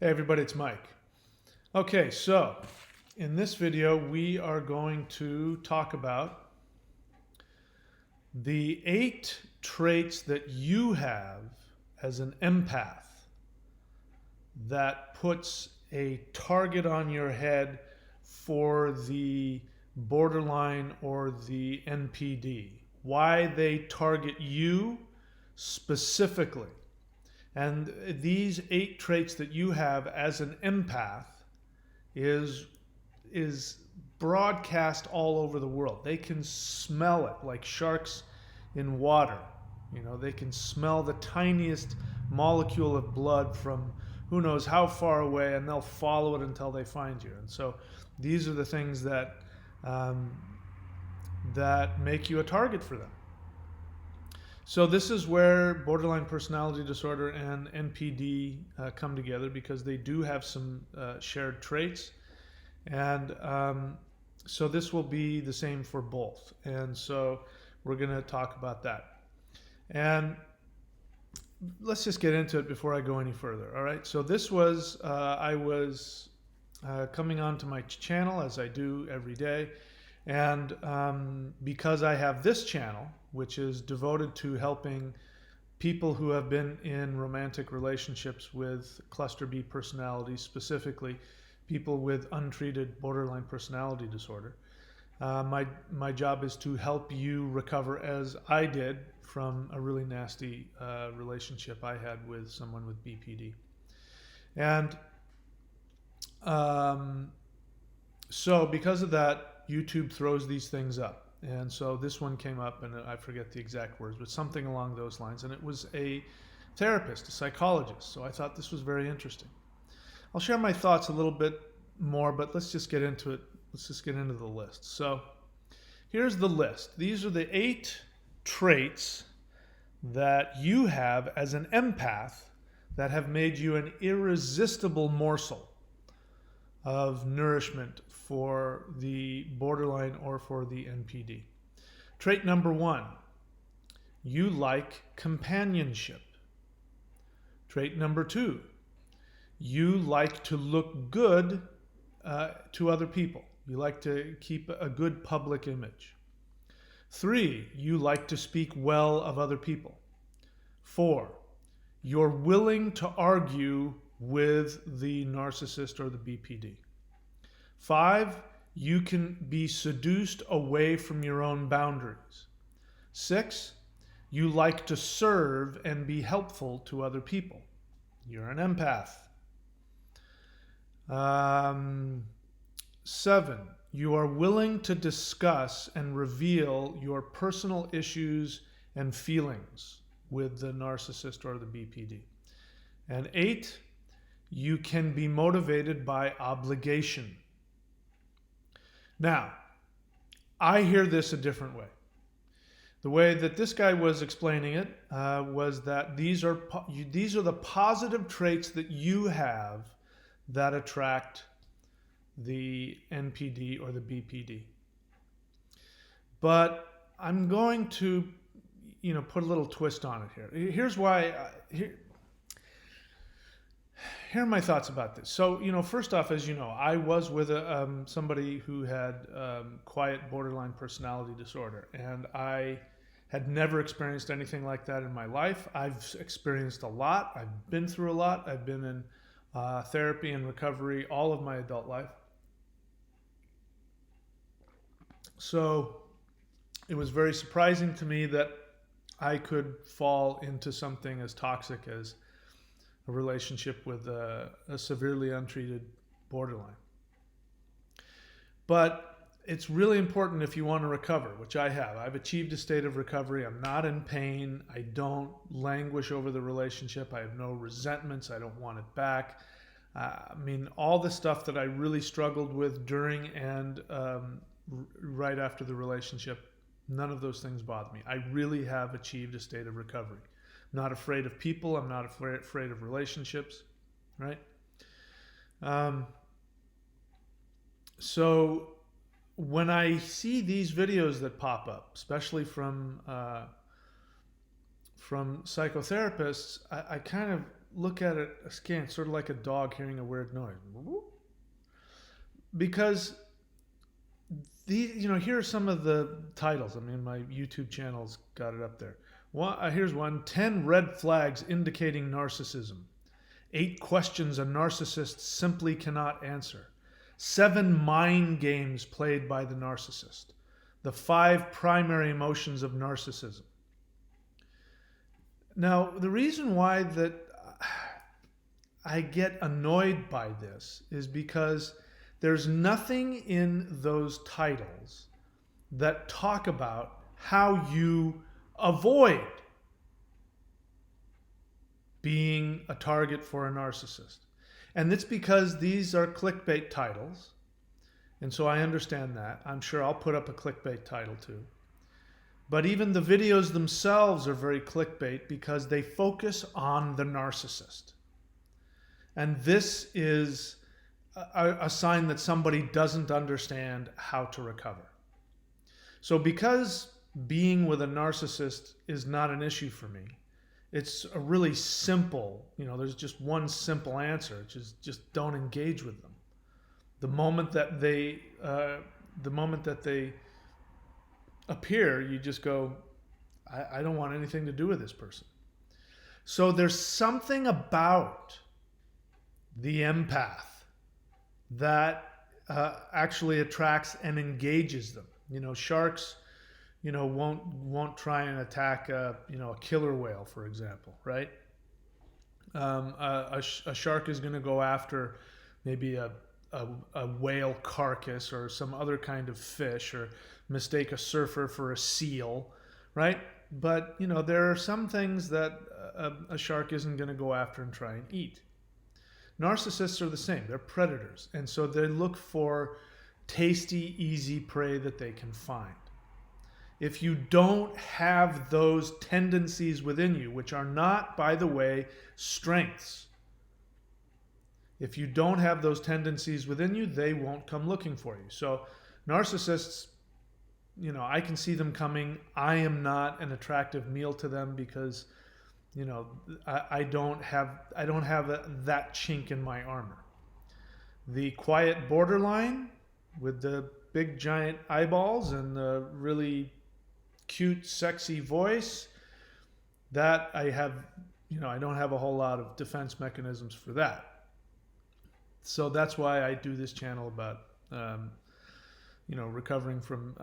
Hey everybody, it's Mike. Okay, so in this video we are going to talk about the 8 traits that you have as an empath that puts a target on your head for the borderline or the NPD. Why they target you specifically. And these 8 traits that you have as an empath is broadcast all over the world. They can smell it like sharks in water. You know, they can smell the tiniest molecule of blood from who knows how far away, and they'll follow it until they find you. And so these are the things that that make you a target for them. So this is where borderline personality disorder and NPD come together, because they do have some shared traits. And so this will be the same for both. And so we're going to talk about that. And let's just get into it before I go any further. All right. So this was, I was coming onto my channel, as I do every day. And because I have this channel, which is devoted to helping people who have been in romantic relationships with cluster B personalities, specifically people with untreated borderline personality disorder, my job is to help you recover, as I did, from a really nasty relationship I had with someone with BPD. And so because of that, YouTube throws these things up. And so this one came up, and I forget the exact words, but something along those lines. And it was a therapist, a psychologist. So I thought this was very interesting. I'll share my thoughts a little bit more, but let's just get into it. Let's just get into the list. So here's the list. These are the 8 traits that you have as an empath that have made you an irresistible morsel of nourishment for the borderline or for the NPD. Trait number 1, you like companionship. Trait number 2, you like to look good to other people. You like to keep a good public image. 3, you like to speak well of other people. 4, you're willing to argue with the narcissist or the BPD. 5, you can be seduced away from your own boundaries. 6, you like to serve and be helpful to other people. You're an empath. 7, you are willing to discuss and reveal your personal issues and feelings with the narcissist or the BPD. And 8, you can be motivated by obligation. Now, I hear this a different way. The way that this guy was explaining it was that these are the positive traits that you have that attract the NPD or the BPD. But I'm going to, put a little twist on it here. Here's why. Here are my thoughts about this. So, first off, as you know, I was with somebody who had quiet borderline personality disorder, and I had never experienced anything like that in my life. I've experienced a lot. I've been through a lot. I've been in therapy and recovery all of my adult life. So it was very surprising to me that I could fall into something as toxic as a relationship with a severely untreated borderline. But it's really important if you want to recover, which I have. I've achieved a state of recovery. I'm not in pain. I don't languish over the relationship. I have no resentments. I don't want it back. All the stuff that I really struggled with during and right after the relationship, none of those things bother me. I really have achieved a state of recovery. I'm not afraid of people. I'm not afraid of relationships, right? So when I see these videos that pop up, especially from psychotherapists, I kind of look at it askance, sort of like a dog hearing a weird noise. Because here are some of the titles. I mean, my YouTube channel's got it up there. Here's one: 10 red flags indicating narcissism. 8 questions a narcissist simply cannot answer. 7 mind games played by the narcissist. The 5 primary emotions of narcissism. Now, the reason why that I get annoyed by this is because there's nothing in those titles that talk about how you avoid being a target for a narcissist. And it's because these are clickbait titles. And so I understand that. I'm sure I'll put up a clickbait title too. But even the videos themselves are very clickbait because they focus on the narcissist. And this is a sign that somebody doesn't understand how to recover. So because being with a narcissist is not an issue for me, it's a really simple, there's just one simple answer, which is just don't engage with them. The moment that they appear, you just go, I don't want anything to do with this person. So there's something about the empath that actually attracts and engages them. Sharks, won't try and attack a killer whale, for example, right? A shark is going to go after maybe a whale carcass or some other kind of fish, or mistake a surfer for a seal, right? But there are some things that a shark isn't going to go after and try and eat. Narcissists are the same. They're predators, and so they look for tasty, easy prey that they can find. If you don't have those tendencies within you, which are not, by the way, strengths, if you don't have those tendencies within you, they won't come looking for you. So narcissists, I can see them coming. I am not an attractive meal to them because, I don't have that chink in my armor. The quiet borderline with the big giant eyeballs and the really cute, sexy voice, that I have, I don't have a whole lot of defense mechanisms for that. So that's why I do this channel about, recovering from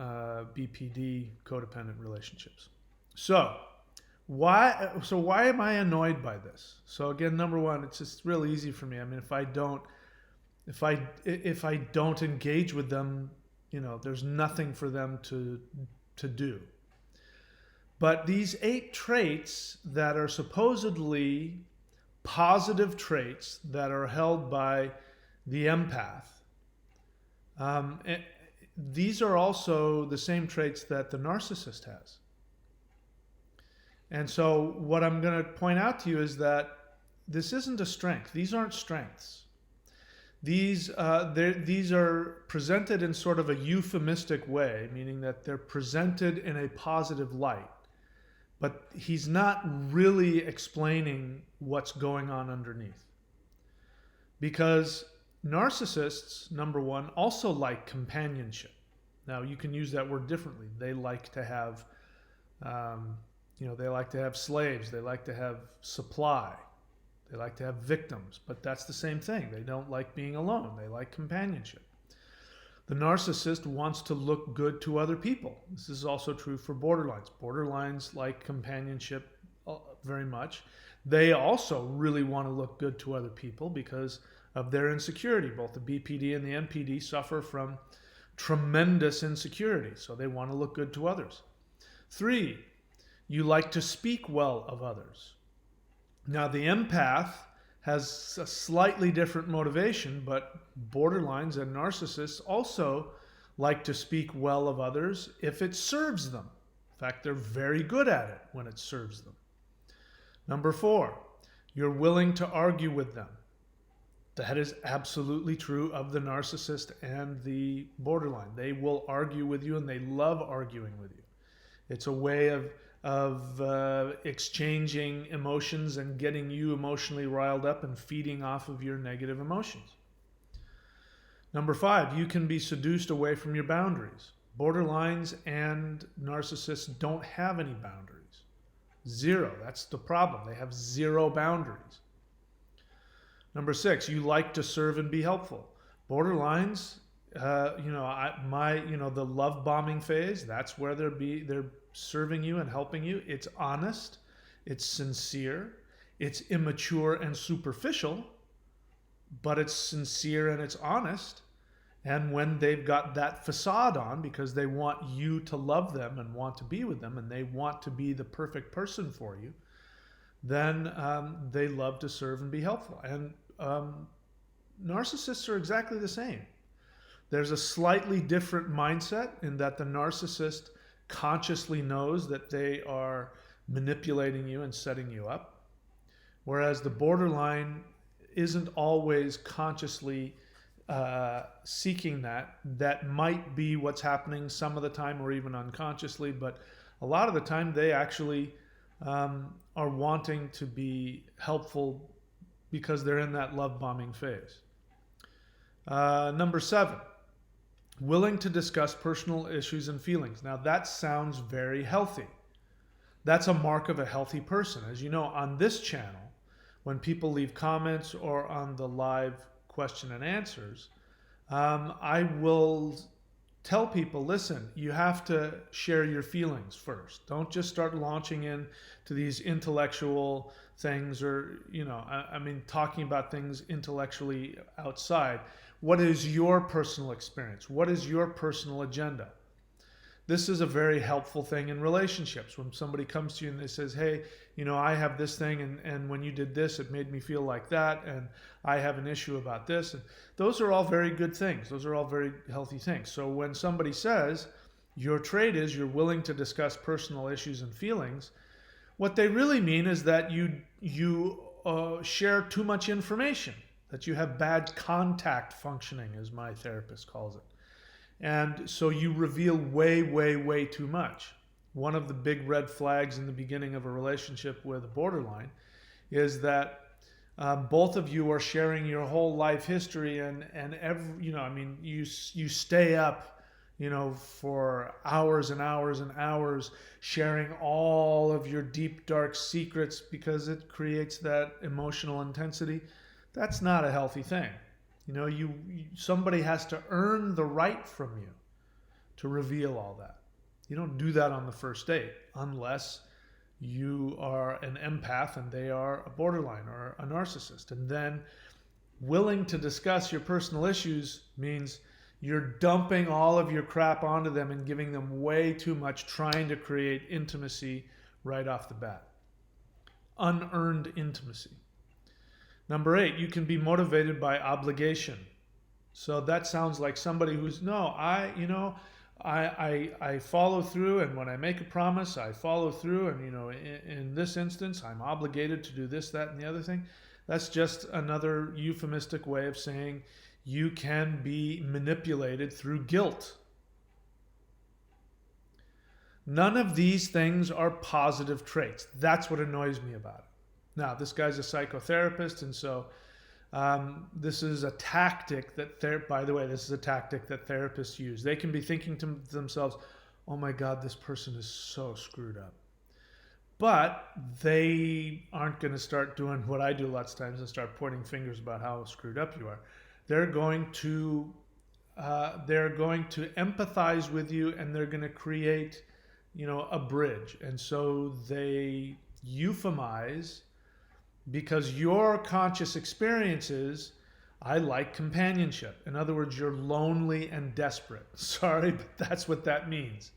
BPD codependent relationships. So why am I annoyed by this? So again, number one, it's just real easy for me. I mean, if I don't engage with them, there's nothing for them to do. But these 8 traits that are supposedly positive traits that are held by the empath, these are also the same traits that the narcissist has. And so what I'm going to point out to you is that this isn't a strength. These aren't strengths. These are presented in sort of a euphemistic way, meaning that they're presented in a positive light. But he's not really explaining what's going on underneath. Because narcissists, number one, also like companionship. Now, you can use that word differently. They like to have, they like to have slaves. They like to have supply. They like to have victims. But that's the same thing. They don't like being alone. They like companionship. The narcissist wants to look good to other people. This is also true for borderlines. Borderlines like companionship very much. They also really want to look good to other people because of their insecurity. Both the BPD and the NPD suffer from tremendous insecurity, so they want to look good to others. 3, you like to speak well of others. Now, the empath has a slightly different motivation, but borderlines and narcissists also like to speak well of others if it serves them. In fact, they're very good at it when it serves them. Number 4, you're willing to argue with them. That is absolutely true of the narcissist and the borderline. They will argue with you, and they love arguing with you. It's a way of exchanging emotions and getting you emotionally riled up and feeding off of your negative emotions. Number 5, you can be seduced away from your boundaries. Borderlines and narcissists don't have any boundaries. Zero. That's the problem. They have zero boundaries. Number 6, you like to serve and be helpful. Borderlines, the love bombing phase, that's where they're serving you and helping you. It's honest, it's sincere, it's immature and superficial, but it's sincere and it's honest. And when they've got that facade on because they want you to love them and want to be with them and they want to be the perfect person for you, then they love to serve and be helpful. And narcissists are exactly the same. There's a slightly different mindset in that the narcissist consciously knows that they are manipulating you and setting you up, whereas the borderline isn't always consciously seeking that. That might be what's happening some of the time or even unconsciously, but a lot of the time they actually are wanting to be helpful because they're in that love bombing phase. Number 7, willing to discuss personal issues and feelings. Now that sounds very healthy. That's a mark of a healthy person. As you know, on this channel, when people leave comments or on the live question and answers, I will tell people, listen, you have to share your feelings first. Don't just start launching into these intellectual things or, talking about things intellectually outside. What is your personal experience? What is your personal agenda? This is a very helpful thing in relationships. When somebody comes to you and they says, hey, I have this thing and when you did this, it made me feel like that. And I have an issue about this. And those are all very good things. Those are all very healthy things. So when somebody says your trait is you're willing to discuss personal issues and feelings, what they really mean is that you share too much information, that you have bad contact functioning, as my therapist calls it. And so you reveal way, way, way too much. One of the big red flags in the beginning of a relationship with a borderline is that both of you are sharing your whole life history and you stay up, for hours and hours and hours sharing all of your deep, dark secrets because it creates that emotional intensity. That's not a healthy thing. Somebody has to earn the right from you to reveal all that. You don't do that on the first date unless you are an empath and they are a borderline or a narcissist. And then willing to discuss your personal issues means you're dumping all of your crap onto them and giving them way too much, trying to create intimacy right off the bat. Unearned intimacy. Number 8, you can be motivated by obligation. So that sounds like somebody who's, I follow through, and when I make a promise, I follow through, and in this instance, I'm obligated to do this, that, and the other thing. That's just another euphemistic way of saying you can be manipulated through guilt. None of these things are positive traits. That's what annoys me about it. Now, this guy's a psychotherapist, and so this is a tactic that, by the way, this is a tactic that therapists use. They can be thinking to themselves, oh my God, this person is so screwed up. But they aren't going to start doing what I do lots of times and start pointing fingers about how screwed up you are. They're going to empathize with you, and they're going to create, a bridge. And so they euphemize. Because your conscious experience is, I like companionship. In other words, you're lonely and desperate. Sorry, but that's what that means.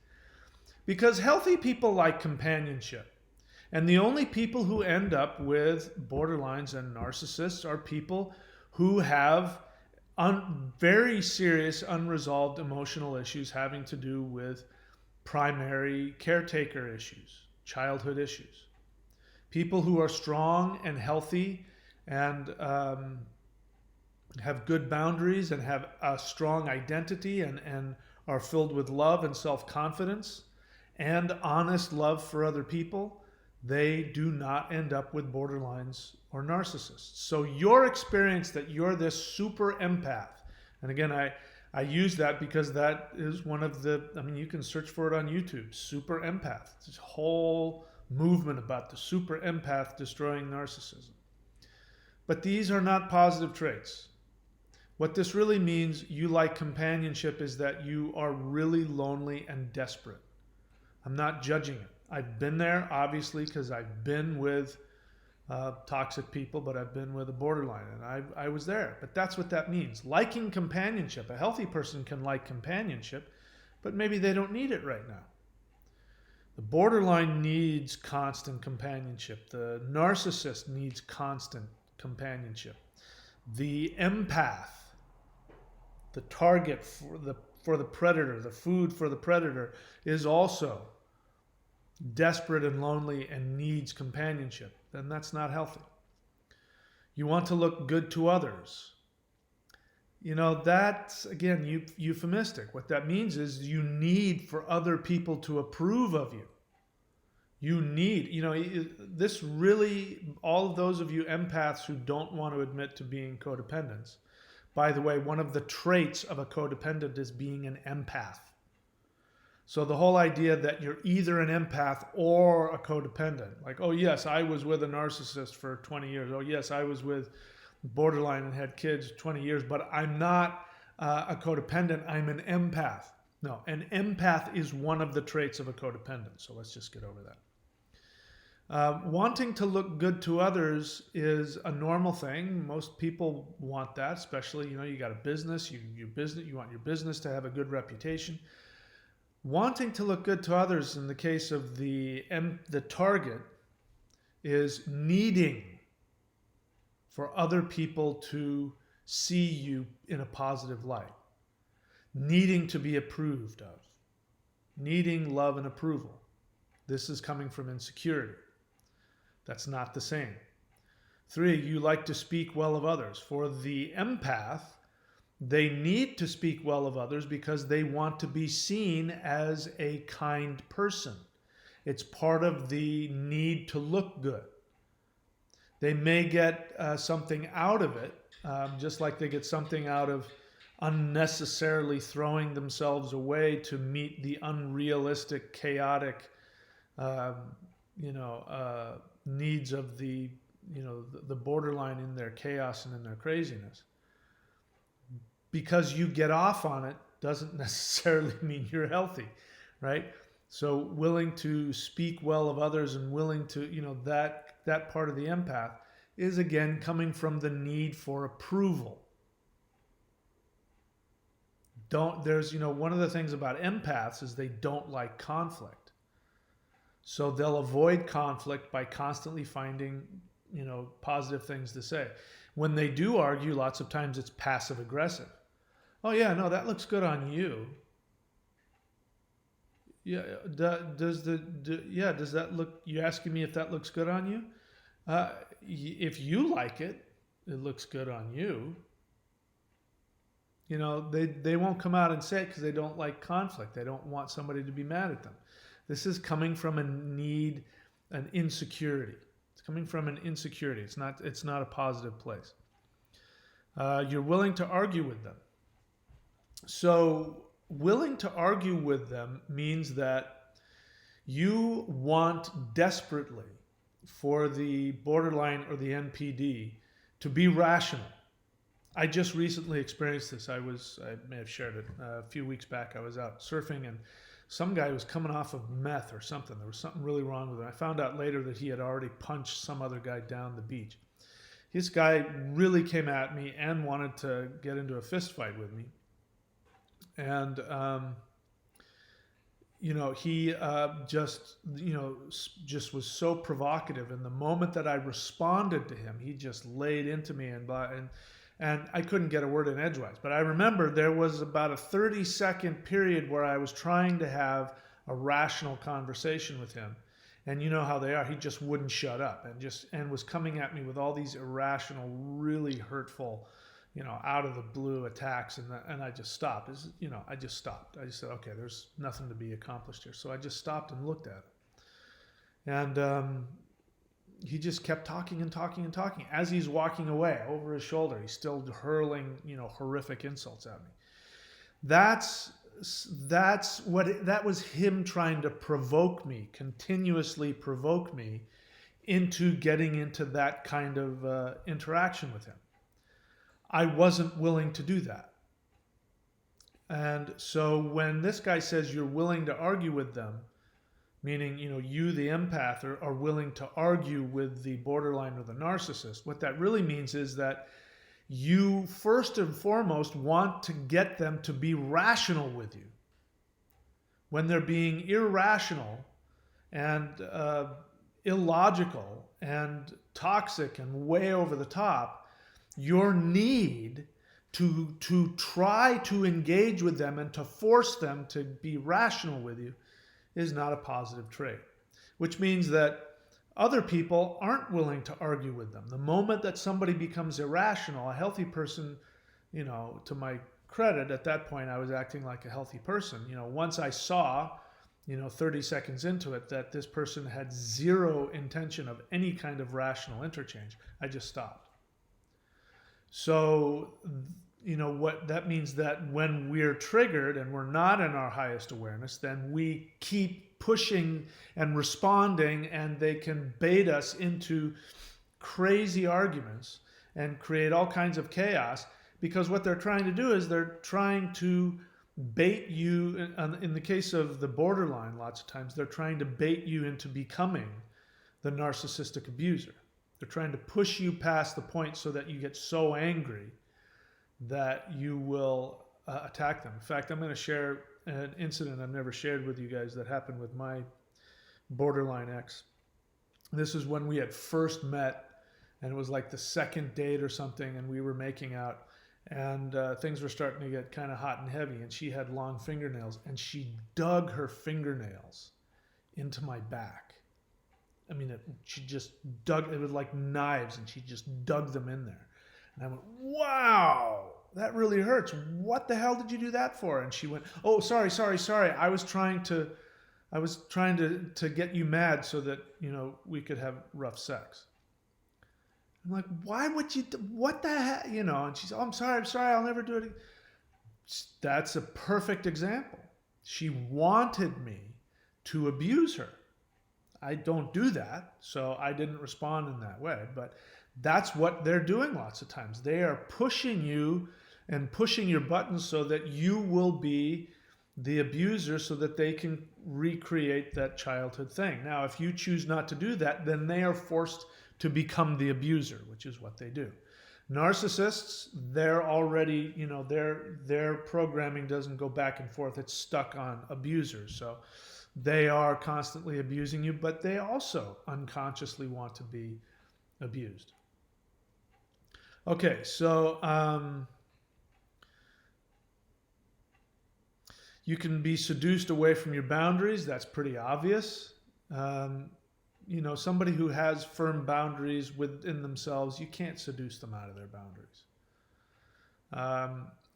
Because healthy people like companionship. And the only people who end up with borderlines and narcissists are people who have very serious unresolved emotional issues having to do with primary caretaker issues, childhood issues. People who are strong and healthy and have good boundaries and have a strong identity and are filled with love and self-confidence and honest love for other people, they do not end up with borderlines or narcissists. So your experience that you're this super empath, and again, I use that because that is one of the, I mean, you can search for it on YouTube, super empath. This whole movement about the super empath destroying narcissism. But these are not positive traits. What this really means, you like companionship, is that you are really lonely and desperate. I'm not judging it. I've been there, obviously, because I've been with toxic people, but I've been with a borderline, and I was there. But that's what that means. Liking companionship. A healthy person can like companionship, but maybe they don't need it right now. The borderline needs constant companionship. The narcissist needs constant companionship. The empath, the target for the predator, the food for the predator, is also desperate and lonely and needs companionship. Then that's not healthy. You want to look good to others. You know, that's, again, euphemistic. What that means is you need for other people to approve of you. You need, you know, this really, all of those of you empaths who don't want to admit to being codependents, by the way, one of the traits of a codependent is being an empath. So the whole idea that you're either an empath or a codependent, like, oh yes, I was with a narcissist for 20 years. Oh yes, I was with borderline and had kids 20 years, but I'm not a codependent, I'm an empath. No, an empath is one of the traits of a codependent. So let's just get over that. Wanting to look good to others is a normal thing. Most people want that, especially, you know, you got a business, you want your business to have a good reputation. Wanting to look good to others, in the case of the target, is needing for other people to see you in a positive light, needing to be approved of, needing love and approval. This is coming from insecurity. That's not the same. 3, you like to speak well of others. For the empath, they need to speak well of others because they want to be seen as a kind person. It's part of the need to look good. They may get something out of it, just like they get something out of unnecessarily throwing themselves away to meet the unrealistic, chaotic, needs of the borderline in their chaos and in their craziness. Because you get off on it doesn't necessarily mean you're healthy, right? So willing to speak well of others and willing to, that part of the empath is, again, coming from the need for approval. One of the things about empaths is they don't like conflict. So they'll avoid conflict by constantly finding, positive things to say. When they do argue, lots of times it's passive aggressive. Oh yeah, no, that looks good on you. Yeah, does that look? You're asking me if that looks good on you? If you like it, it looks good on you. They won't come out and say it because they don't like conflict. They don't want somebody to be mad at them. This is coming from a need, an insecurity. It's coming from an insecurity. It's not a positive place. You're willing to argue with them. So willing to argue with them means that you want desperately for the borderline or the NPD to be rational. I just recently experienced this. I may have shared it a few weeks back. I was out surfing and some guy was coming off of meth or something. There was something really wrong with him. I found out later that he had already punched some other guy down the beach. This guy really came at me and wanted to get into a fist fight with me. And, he just was so provocative. And the moment that I responded to him, he just laid into me and I couldn't get a word in edgewise. But I remember there was about a 30-second period where I was trying to have a rational conversation with him. And you know how they are. He just wouldn't shut up and was coming at me with all these irrational, really hurtful, out of the blue attacks, and I just stopped. I just stopped. I just said, okay, there's nothing to be accomplished here. So I just stopped and looked at it. And he just kept talking and talking and talking. As he's walking away over his shoulder, he's still hurling, horrific insults at me. That was him trying to provoke me, continuously provoke me into getting into that kind of interaction with him. I wasn't willing to do that. And so when this guy says you're willing to argue with them, meaning, you, the empath, are willing to argue with the borderline or the narcissist, what that really means is that you first and foremost want to get them to be rational with you. When they're being irrational and illogical and toxic and way over the top, your need to try to engage with them and to force them to be rational with you is not a positive trait, which means that other people aren't willing to argue with them. The moment that somebody becomes irrational, a healthy person, to my credit, at that point I was acting like a healthy person. Once I saw, 30 seconds into it, that this person had zero intention of any kind of rational interchange, I just stopped. So, what that means, that when we're triggered and we're not in our highest awareness, then we keep pushing and responding, and they can bait us into crazy arguments and create all kinds of chaos, because what they're trying to do is they're trying to bait you. In the case of the borderline, lots of times they're trying to bait you into becoming the narcissistic abuser. They're trying to push you past the point so that you get so angry that you will attack them. In fact, I'm going to share an incident I've never shared with you guys that happened with my borderline ex. This is when we had first met, and it was like the second date or something, and we were making out, and things were starting to get kind of hot and heavy, and she had long fingernails, and she dug her fingernails into my back. I mean, she just dug, it was like knives, and she just dug them in there. And I went, wow, that really hurts. What the hell did you do that for? And she went, oh, sorry. I was trying to get you mad so that, we could have rough sex. I'm like, why would you, what the heck? And she said, oh, I'm sorry, I'll never do it. That's a perfect example. She wanted me to abuse her. I don't do that, so I didn't respond in that way. But that's what they're doing lots of times. They are pushing you and pushing your buttons so that you will be the abuser, so that they can recreate that childhood thing. Now, if you choose not to do that, then they are forced to become the abuser, which is what they do. Narcissists, they're already, their programming doesn't go back and forth. It's stuck on abusers. So they are constantly abusing you, but they also unconsciously want to be abused. Okay, so you can be seduced away from your boundaries. That's pretty obvious. Somebody who has firm boundaries within themselves, you can't seduce them out of their boundaries.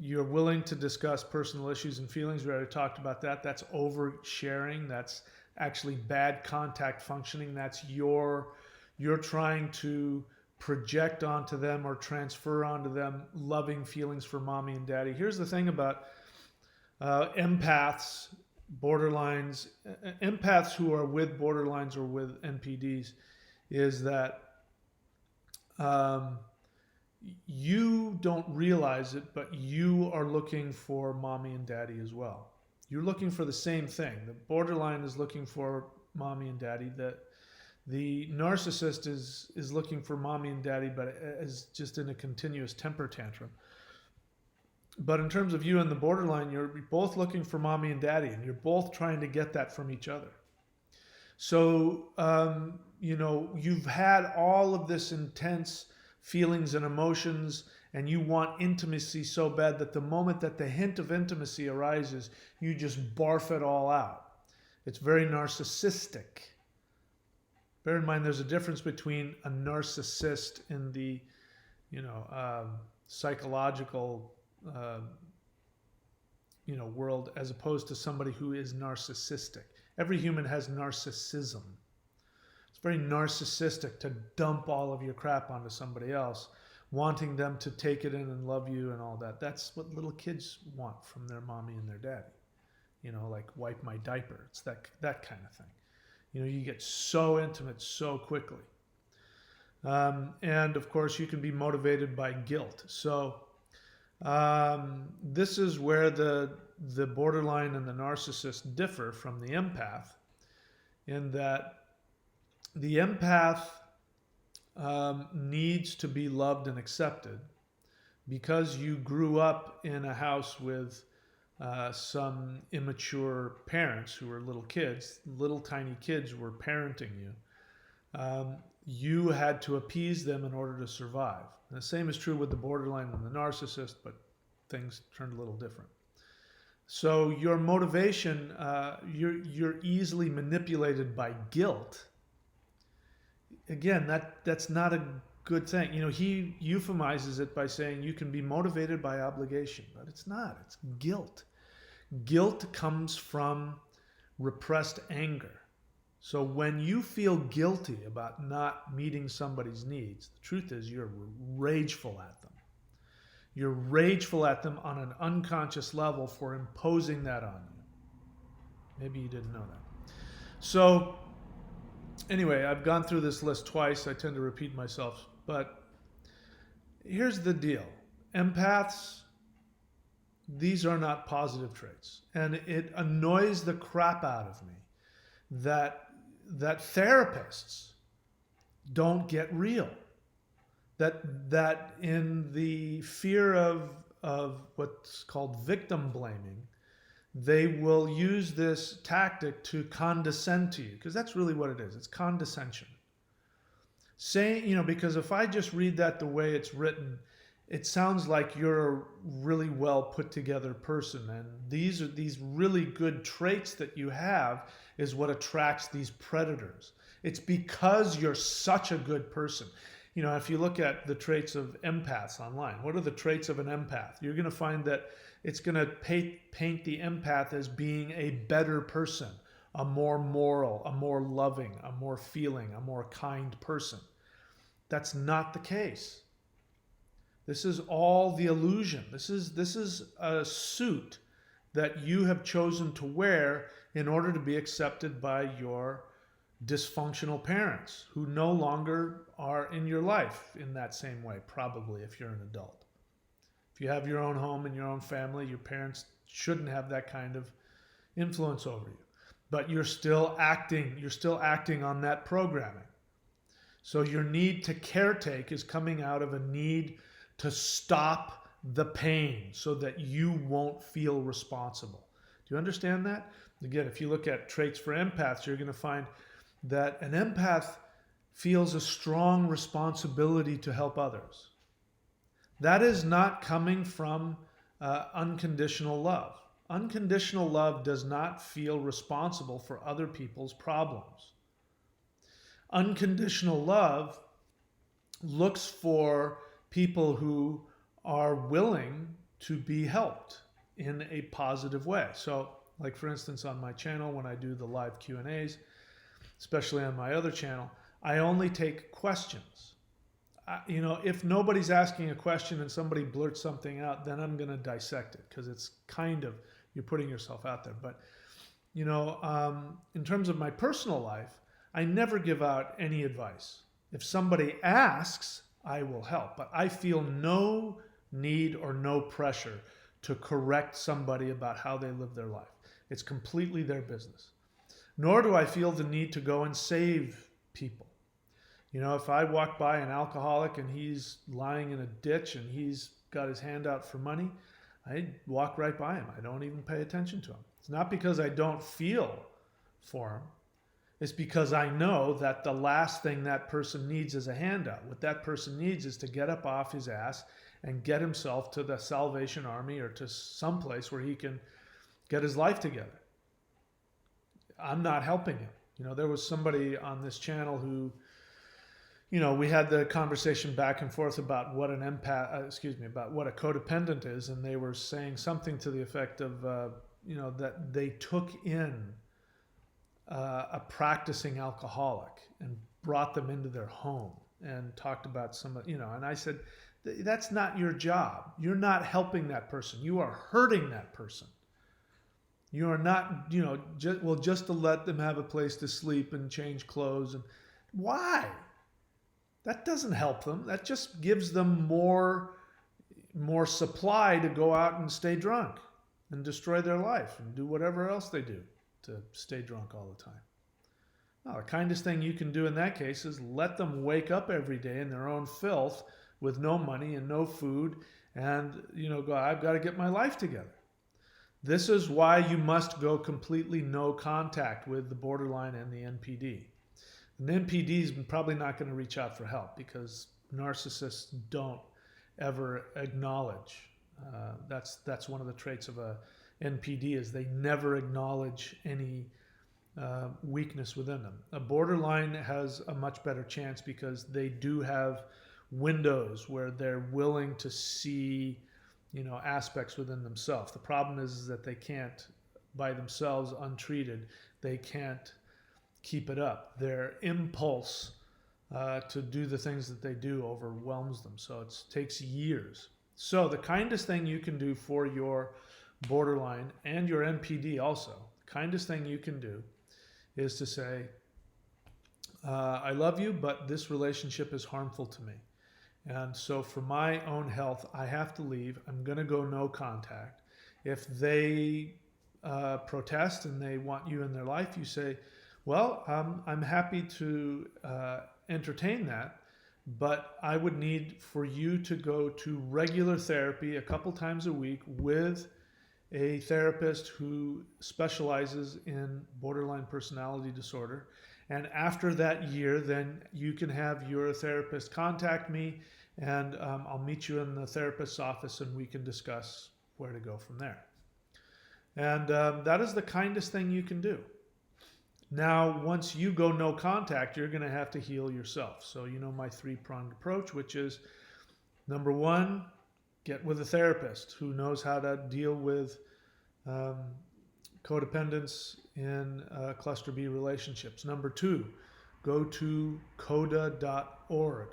You're willing to discuss personal issues and feelings. We already talked about that. That's oversharing. That's actually bad contact functioning. That's you're trying to project onto them or transfer onto them loving feelings for mommy and daddy. Here's the thing about empaths, borderlines, empaths who are with borderlines or with NPDs, is that you don't realize it, but you are looking for mommy and daddy as well. You're looking for the same thing. The borderline is looking for mommy and daddy. The narcissist is looking for mommy and daddy, but is just in a continuous temper tantrum. But in terms of you and the borderline, you're both looking for mommy and daddy, and you're both trying to get that from each other. So, you've had all of this intense feelings and emotions, and you want intimacy so bad that the moment that the hint of intimacy arises, you just barf it all out. It's very narcissistic. Bear in mind, there's a difference between a narcissist in the, psychological uh, world, as opposed to somebody who is narcissistic. Every human has narcissism. It's very narcissistic to dump all of your crap onto somebody else, wanting them to take it in and love you and all that. That's what little kids want from their mommy and their daddy. Like wipe my diaper. It's that kind of thing. You get so intimate so quickly. And of course, you can be motivated by guilt. So this is where the borderline and the narcissist differ from the empath, in that the empath needs to be loved and accepted because you grew up in a house with some immature parents who were little kids. Little tiny kids were parenting you. You had to appease them in order to survive. And the same is true with the borderline and the narcissist, but things turned a little different. So your motivation, you're easily manipulated by guilt. Again, that's not a good thing. He euphemizes it by saying you can be motivated by obligation, but it's not. It's guilt. Guilt comes from repressed anger. So when you feel guilty about not meeting somebody's needs, the truth is you're rageful at them. You're rageful at them on an unconscious level for imposing that on you. Maybe you didn't know that. So anyway, I've gone through this list twice. I tend to repeat myself, but here's the deal. Empaths, these are not positive traits. And it annoys the crap out of me that therapists don't get real. That in the fear of what's called victim blaming, they will use this tactic to condescend to you, because that's really what it is. It's condescension. Saying, because if I just read that the way it's written, it sounds like you're a really well put together person, and these really good traits that you have is what attracts these predators. It's because you're such a good person. If you look at the traits of empaths online, what are the traits of an empath? You're going to find that it's going to paint the empath as being a better person, a more moral, a more loving, a more feeling, a more kind person. That's not the case. This is all the illusion. This is a suit that you have chosen to wear in order to be accepted by your dysfunctional parents who no longer are in your life in that same way, probably, if you're an adult. If you have your own home and your own family, your parents shouldn't have that kind of influence over you. But you're still acting on that programming. So your need to caretake is coming out of a need to stop the pain so that you won't feel responsible. Do you understand that? Again, if you look at traits for empaths, you're going to find that an empath feels a strong responsibility to help others. That is not coming from unconditional love. Unconditional love does not feel responsible for other people's problems. Unconditional love looks for people who are willing to be helped in a positive way. So, like for instance, on my channel, when I do the live Q&As, especially on my other channel, I only take questions. If nobody's asking a question and somebody blurts something out, then I'm going to dissect it, because it's kind of, you're putting yourself out there. But, in terms of my personal life, I never give out any advice. If somebody asks, I will help. But I feel no need or no pressure to correct somebody about how they live their life. It's completely their business. Nor do I feel the need to go and save people. If I walk by an alcoholic and he's lying in a ditch and he's got his hand out for money, I walk right by him. I don't even pay attention to him. It's not because I don't feel for him. It's because I know that the last thing that person needs is a handout. What that person needs is to get up off his ass and get himself to the Salvation Army or to some place where he can get his life together. I'm not helping him. There was somebody on this channel who, we had the conversation back and forth about what an about what a codependent is, and they were saying something to the effect of, that they took in a practicing alcoholic and brought them into their home and talked about and I said, that's not your job. You're not helping that person. You are hurting that person. You are not, just to let them have a place to sleep and change clothes. And why? That doesn't help them. That just gives them more supply to go out and stay drunk and destroy their life and do whatever else they do to stay drunk all the time. Now, the kindest thing you can do in that case is let them wake up every day in their own filth with no money and no food and, go, I've got to get my life together. This is why you must go completely no contact with the borderline and the NPD. The NPD is probably not going to reach out for help because narcissists don't ever acknowledge. That's one of the traits of a NPD is they never acknowledge any weakness within them. A borderline has a much better chance because they do have windows where they're willing to see, aspects within themselves. The problem is that they can't, by themselves, untreated, they can't keep it up. Their impulse to do the things that they do overwhelms them. So it takes years. So the kindest thing you can do for your borderline and your NPD also, the kindest thing you can do is to say, I love you, but this relationship is harmful to me. And so for my own health, I have to leave. I'm going to go no contact. If they protest and they want you in their life, you say, well, I'm happy to entertain that, but I would need for you to go to regular therapy a couple times a week with a therapist who specializes in borderline personality disorder. And after that year, then you can have your therapist contact me and I'll meet you in the therapist's office and we can discuss where to go from there. And that is the kindest thing you can do. Now, once you go no contact, you're going to have to heal yourself. So, my three-pronged approach, which is number one, get with a therapist who knows how to deal with codependence in cluster B relationships. Number two, go to coda.org,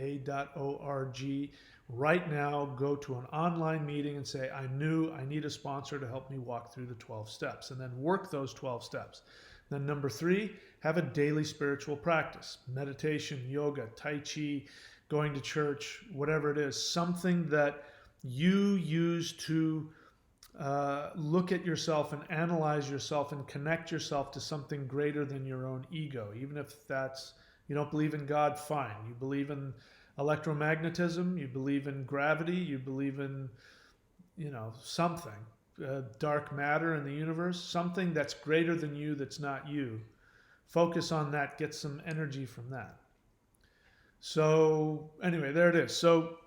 coda.org. Right now, go to an online meeting and say, I need a sponsor to help me walk through the 12 steps, and then work those 12 steps. Then number three, have a daily spiritual practice, meditation, yoga, tai chi, going to church, whatever it is, something that you use to look at yourself and analyze yourself and connect yourself to something greater than your own ego. Even if you don't believe in God, fine. You believe in electromagnetism, you believe in gravity, you believe in, something, dark matter in the universe, something that's greater than you that's not you. Focus on that, get some energy from that. So anyway, there it is. So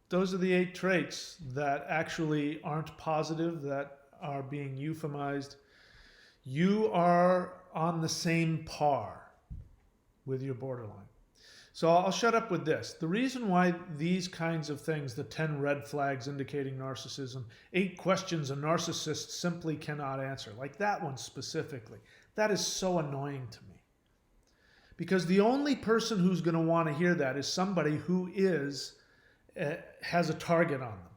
those are the 8 traits that actually aren't positive, that are being euphemized. You are on the same par with your borderline. So I'll shut up with this. The reason why these kinds of things, the 10 red flags indicating narcissism, 8 questions a narcissist simply cannot answer, like that one specifically, that is so annoying to me. Because the only person who's going to want to hear that is somebody who has a target on them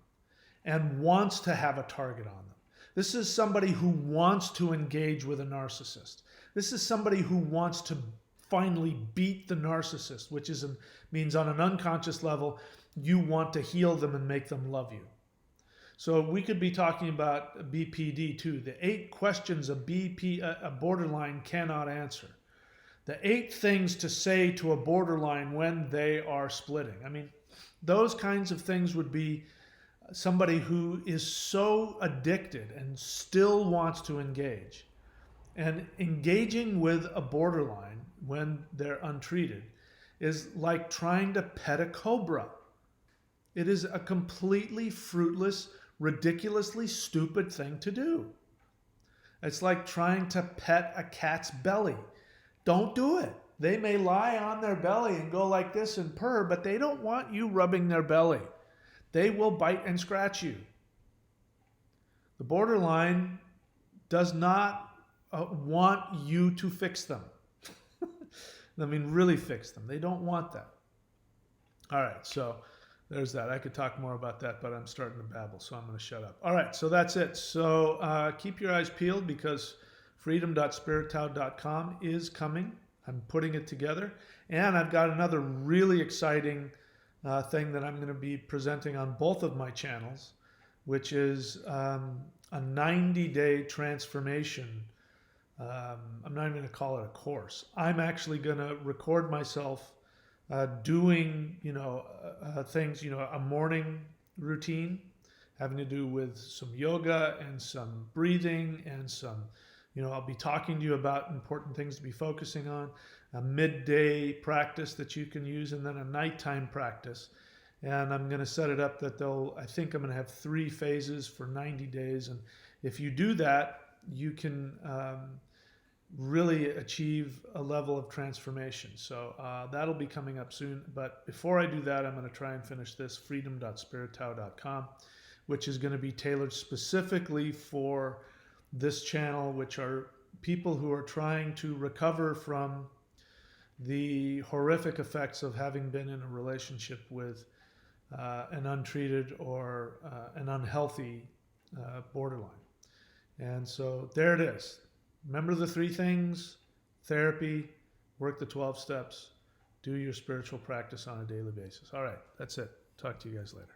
and wants to have a target on them. This is somebody who wants to engage with a narcissist. This is somebody who wants to finally beat the narcissist, which means on an unconscious level, you want to heal them and make them love you. So we could be talking about BPD too. The 8 questions a borderline cannot answer. The 8 things to say to a borderline when they are splitting. I mean, those kinds of things would be somebody who is so addicted and still wants to engage. And engaging with a borderline when they're untreated is like trying to pet a cobra. It is a completely fruitless, ridiculously stupid thing to do. It's like trying to pet a cat's belly. Don't do it. They may lie on their belly and go like this and purr, but they don't want you rubbing their belly. They will bite and scratch you. The borderline does not want you to fix them. I mean, really fix them. They don't want that. All right, so there's that. I could talk more about that, but I'm starting to babble, so I'm going to shut up. All right, so that's it. So keep your eyes peeled because freedom.spirittao.com is coming. I'm putting it together. And I've got another really exciting thing that I'm going to be presenting on both of my channels, which is a 90-day transformation. I'm not even going to call it a course. I'm actually going to record myself doing, things, a morning routine having to do with some yoga and some breathing and some, I'll be talking to you about important things to be focusing on, a midday practice that you can use, and then a nighttime practice. And I'm going to set it up that I think I'm going to have 3 phases for 90 days. And if you do that, you can really achieve a level of transformation. So that'll be coming up soon. But before I do that, I'm going to try and finish this freedom.spirittao.com, which is going to be tailored specifically for this channel, which are people who are trying to recover from the horrific effects of having been in a relationship with an untreated or an unhealthy borderline. And so there it is. Remember the 3 things: therapy, work the 12 steps, do your spiritual practice on a daily basis. All right, that's it. Talk to you guys later.